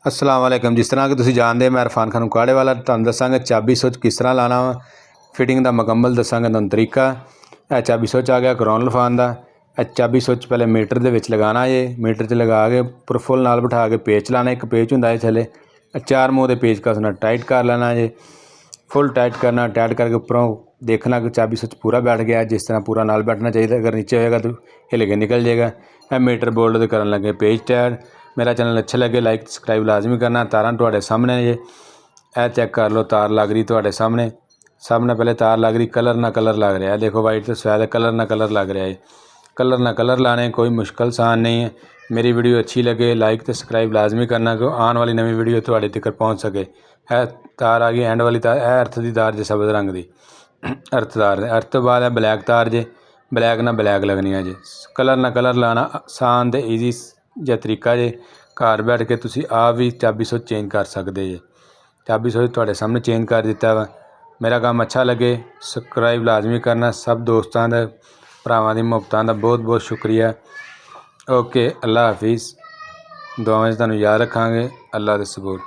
अस्सलाम वालेकुम। जिस तरह कि तुसीं जानते मैं इरफान खान उकाड़े वाला तुहानूं दसांगा चाबी सुच किस तरह लाना वा। फिटिंग का मुकम्मल दसांगा तुहानूं तरीका। यह चाबी सुच आ गया करॉन लफान का। चाबी सुच पहले मीटर के विच लगाना है। मीटर च लगा के उपर फुल नाल बिठा के पेच लाना। एक पेच हुंदा है थले चार मूँह के पेचकस नाल टाइट कर लेना है। फुल टाइट करना, टाइट करके उपरों देखना कि चाबी सुच पूरा बैठ गया। जिस तरह पूरा नाल बैठना चाहिए, अगर नीचे होएगा तो हिल के निकल जाएगा। यह मीटर बोर्ड कर लगे पेज टाइट। मेरा चैनल अच्छा लगे लाइक सबसक्राइब लाजमी करना। तारां तुहाडे सामने जे ए चेक कर लो, तार लग रही तुहाडे सामने। सामने पहले तार लग रही, कलर ना कलर लग रहा है। देखो वाइट तो शायद कलर ना कलर लग रहा है। कलर ना कलर लाने कोई मुश्किल सान नहीं है। मेरी वीडियो अच्छी लगे लाइक तो सबसक्राइब लाजमी करना कि आने वाली नवी वीडियो तुहाडे तक पहुँच सके। है तार आ गई एंड वाली तार, है अर्थ की तार जे सबज रंग की अर्थ तार। अर्थ तो बाद है ब्लैक तार जे, ब्लैक ना ब्लैक लगनी है जे। कलर ना कलर लाना आसान तो ईजी जिहा तरीका जे। घर बैठ के तुसीं आप भी चाबी सुच चेंज कर सकते जे। चाबी सुच तुहाडे सामने चेंज कर दिता वा। मेरा काम अच्छा लगे सबसक्राइब लाजमी करना। सब दोस्तों का भरावां दी मुहब्बतां दा बहुत बहुत शुक्रिया। ओके, अल्लाह हाफिज़। दुआवां च तुहानूं याद रखांगे। अल्लाह दे सबूर।